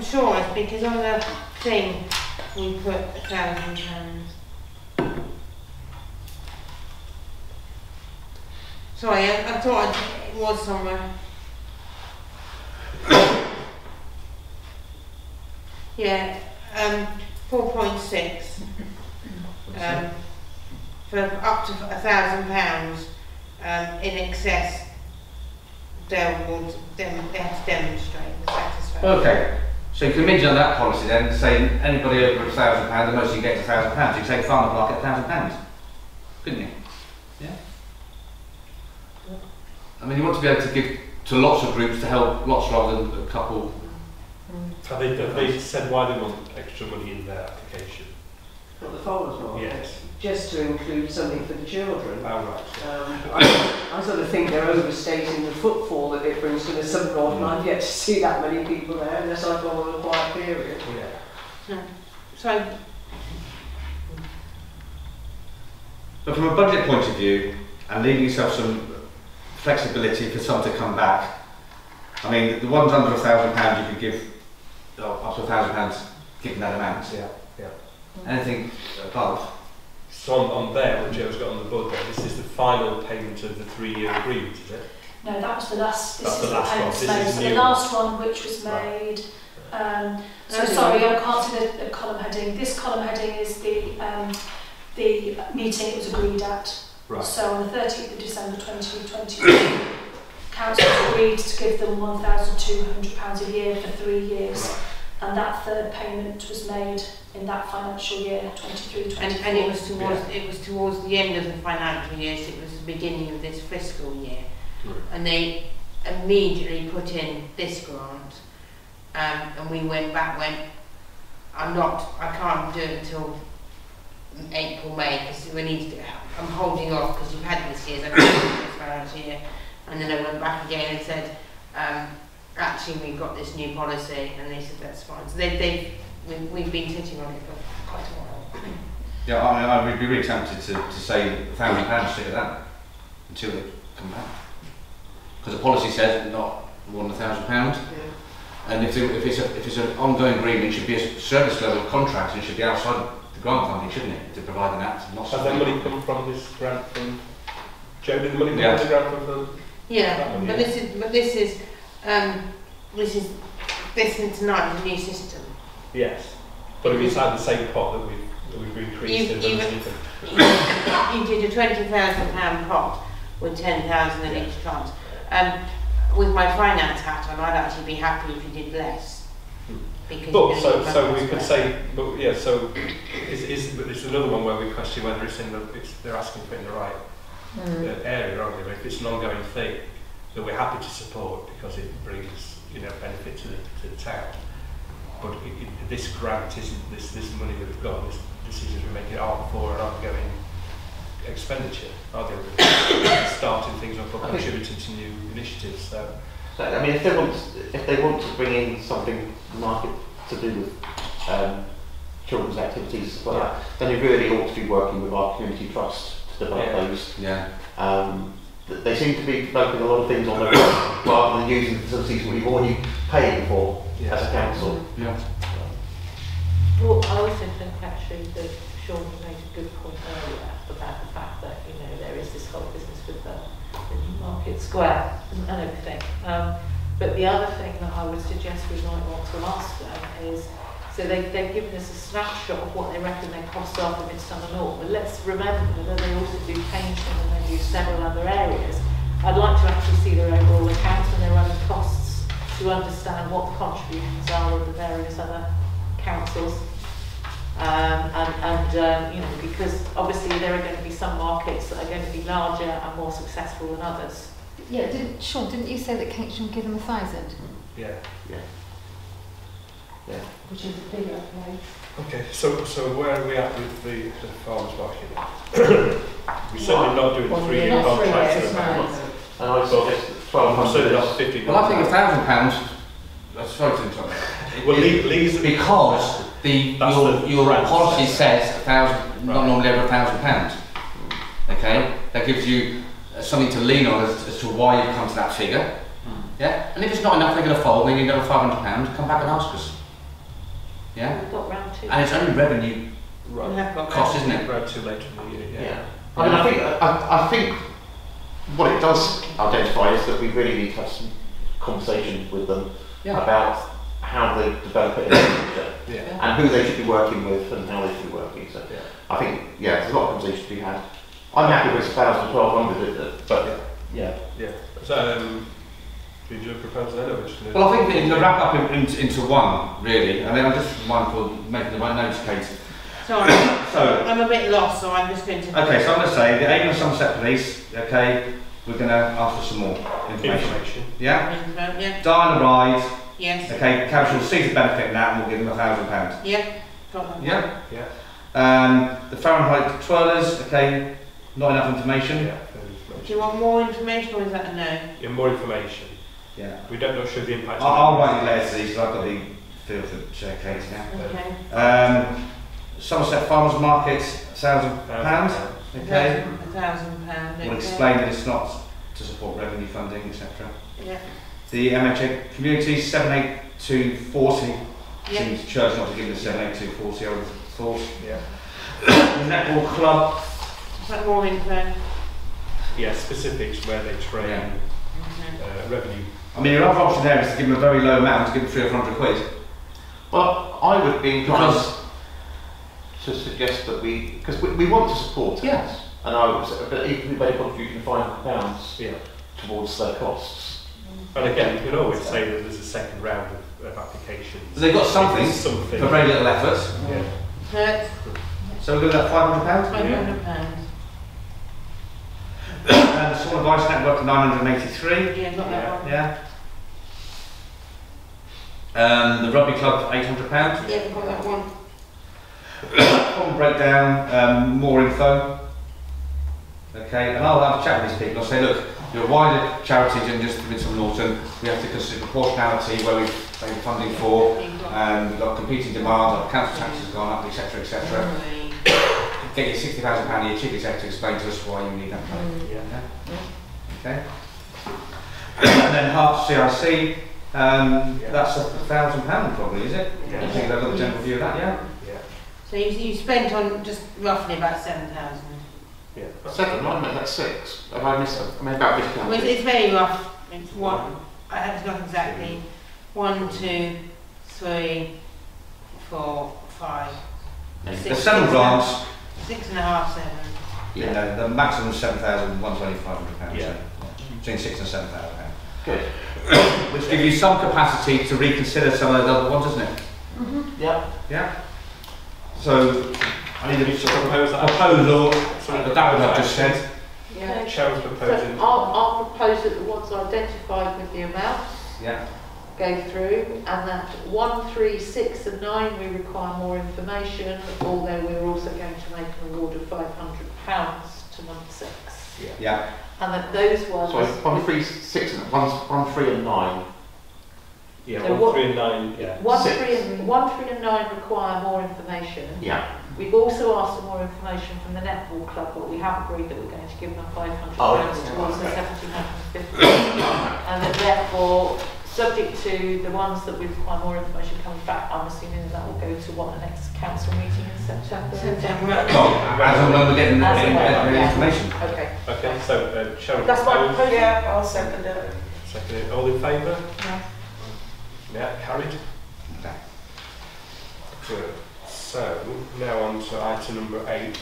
sure it's because on the thing we put £1,000. Sorry, I thought it was somewhere. Yeah, 4.6. For up to £1,000 in excess, they have to demonstrate the satisfaction. Okay, so you can mention on that policy then, saying anybody over £1,000, the most you get is £1,000. You can say farmer block at £1,000, couldn't you? Yeah. I mean, you want to be able to give to lots of groups to help lots rather than a couple. Have they said why they want extra money in their application? Not the farmers market. Yes. Just to include something for the children. Oh, right. I sort of think they're overstating the footfall that it brings to the Southern North, and I've yet to see that many people there unless I've gone on a quiet period. Yeah. So, But from a budget point of view, and leaving yourself some flexibility for some to come back, I mean, the ones under £1,000 you could give up to £1,000 given that amount. Yeah. Anything above. So on there, what Joe's got on the board there, this is the final payment of the 3-year agreement, is it? No, that was the last. That's the last one. This is So new. the last one, which was made. So sorry, I can't see the column heading. This column heading is the meeting it was agreed at. Right. So on the 30th of December 2022, council agreed to give them £1,200 a year for 3 years, Right. and that third payment was made in that financial year 23-24. and it was towards the end of the financial year, so it was the beginning of this fiscal year. Right. And they immediately put in this grant, and we went back, I can't do it until April, May, because we need to, I'm holding off because you've had this year's, I can't do this financial year. And then I went back again and said, actually we've got this new policy, and they said that's fine. So we've been sitting on it for quite a while. Yeah, I mean, I would be really tempted to say £1,000 stick at that until they come back. Because the policy says not more than £1,000. And if it's an ongoing agreement, it should be a service level contract, and it should be outside the grant funding, shouldn't it, to provide an act? Not Has the money come from this grant from Joe? Did the money come from the grant from the? Yeah, but this is tonight the new system. Yes, but if it's like the same pot that we've increased and you did a £20,000 pot with 10,000 in each pot. With my finance hat on, I'd actually be happy if you did less. Because so we could say, but yeah, so it's another one where we question whether they're asking for it in the right area, aren't they? If it's an ongoing thing that we're happy to support because it brings benefit to the town. But this grant isn't this money that we've got. This decisions we're making aren't for an ongoing expenditure, are they? Starting things up or contributing to new initiatives. So I mean, if they want to bring in something market to do with children's activities like that, then they really ought to be working with our community trust to develop those. Yeah. They seem to be developing a lot of things on their own rather than using facilities we've already paid for as a council. Yeah. Well, I also think actually that Sean made a good point earlier about the fact that, you know, there is this whole business with the Newmarket Square and everything. But the other thing that I would suggest we might want to ask them is, so they've given us a snapshot of what they reckon their costs are for Midsummer Norton, but let's remember that they also do Cambridgeshire and they do several other areas. I'd like to actually see their overall accounts and their running costs to understand what the contributions are of the various other councils. You know, because obviously there are going to be some markets that are going to be larger and more successful than others. Yeah, Sean, didn't you say that Cambridgeshire would give them 1,000? Yeah. Which is a bigger place. Okay, so where are we at with the farmers market? We're certainly not doing 3-year contracts at the moment. And I suggest I'm certainly not 1,200. 50. Well, I think £1,000. That's sorry to interrupt. Well, Lee's because your policy says 1,000, not normally over £1,000. Okay, that gives you something to lean on as to why you've come to that figure. Yeah, and if it's not enough, they're going to fold. Then you get a £500. Come back and ask us. Yeah, We've got round 2. and it's only revenue cost, isn't it? Round 2 later in the year. Yeah. I mean, I think what it does identify is that we really need to have some conversation with them about how they develop it in the future and who they should be working with and how they should be working. So I think, there's a lot of conversation to be had. I'm happy with 1,000, 1,200, but yeah. So, did you propose that? Well, I think to wrap up into one, really. I mean, I'm just mindful of making the right notes, Kate. Sorry, I'm a bit lost, so I'm just going to... Okay, so I'm going to say the Avon and Somerset Police, okay, we're going to ask for some more information. Yeah? Yeah. Diana Ride. Yes. Okay, Cambridgeshire will see the benefit in that and we'll give them £1,000. Yeah. Got that. Yeah? The Fahrenheit twirlers, okay, not enough information. Yeah. Do you want more information or is that a no? Yeah, more information. Yeah. We don't know show the impact. I'll write you letters to these, so I've got the feel for share Kate now. Okay. Somerset Farmers Market, £1,000. Okay. £1,000. We'll explain that it's not to support revenue funding, etc. Yeah. The MHA Communities, 78240. Yeah. Seems church not to give the 78240, I would have thought. Yeah. The Netball Club. Is that more info? Yeah, specifics where they train, revenue. I mean, your other option there is to give them a very low amount, to give them 300 or 400 quid. Well, I would be inclined to suggest that because we want to support it. Yes. And I would say, but equally better contributing £500 towards their costs. And again, you can always say that there's a second round of applications. They've got something for very little effort. Yeah. So we're going to £500? £500. And the Small Advice Network, 983. Yeah, got that one. Yeah. The Rugby Club, £800. Yeah, got that one. Common Breakdown, more info. Okay, and I'll have a chat with these people. I'll say, look, you're a wider charity than just Midsummer Norton. We have to consider proportionality where we've paid funding for, and we've got competing demands, our council tax has gone up, etc., etc. Get your £60,000 a year chief executive to explain to us why you need that money. Okay. And then Hearts CRC, that's £1,000 probably, is it? I think they've got the general view of that, So you spent on just roughly about 7,000. Yeah. Second one, that's 6. Have I missed it? I mean, about this Well, it's very rough. It's one. I have not exactly. 1, 2, 3, 4, 5. The 7 grants. 6.5, 7. Yeah, the maximum is £7,125. Yeah. Between £6,000 and £7,000. Good. Which gives you some capacity to reconsider some of those other ones, isn't it? Yeah. So I need a proposal that I've just said. Yeah. Cheryl's proposing. So I'll propose that the ones identified with the amounts go through, and that 1, 3, 6 and 9 we require more information, although we're also going to make an award of £500 to number 6. Yeah. And that those ones... Sorry, 1, 3, 6 and 1, 3 and 9. Yeah, So 1, 3 and 9, yeah. 1, 3 and 9 require more information. Yeah. We've also asked for more information from the Netball Club, but we have agreed that we're going to give them £500 towards the 1,750. And that therefore subject to the ones that we require more information coming back, I'm assuming that will go to what, the next council meeting in September? Well, as and when we're getting the information. Okay. Okay, so Sharon. That's my proposal. Yeah, I'll second it. Second it. All in favour? Yeah. Yeah, carried. Okay. Good. So now on to item number 8,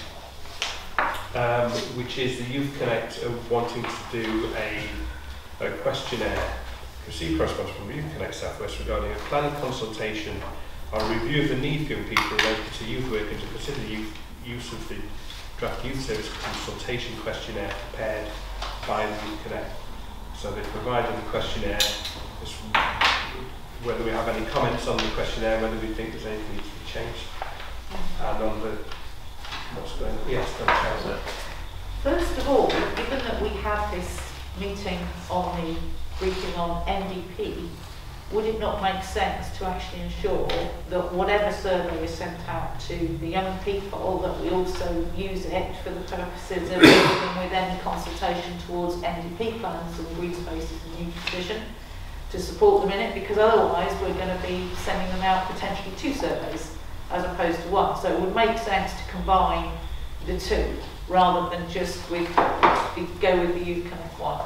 which is the Youth Connect wanting to do a questionnaire. Received correspondence from Youth Connect South West regarding a planning consultation on a review of the need for young people related to youth work and to consider the use of the draft youth service consultation questionnaire prepared by the Youth Connect. So they've provided the questionnaire. Whether we have any comments on the questionnaire, whether we think there's anything needs to be changed, and on the what's going on. Yes, that's First of all, given that we have this meeting on the briefing on NDP, would it not make sense to actually ensure that whatever survey is sent out to the young people, that we also use it for the purposes of dealing with any consultation towards NDP plans and green spaces and new provision to support them in it, because otherwise we're going to be sending them out potentially 2 surveys as opposed to 1. So it would make sense to combine the 2 rather than just go with the Youth Connect one.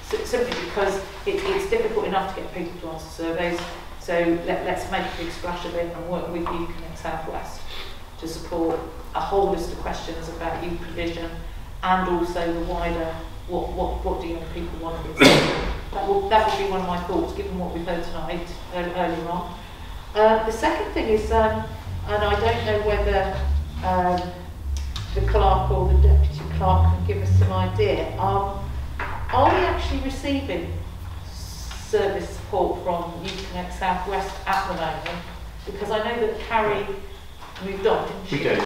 Simply because it's difficult enough to get people to answer surveys, so let's make a big splash of it and work with Youth Connect South West to support a whole list of questions about youth provision and also the wider what do young people want to be. That would be one of my thoughts, given what we've heard tonight earlier on. The second thing is, and I don't know whether the clerk or the deputy clerk can give us some idea. Are we actually receiving service support from Youth Connect South West at the moment? Because I know that Carrie moved on, didn't she? We do.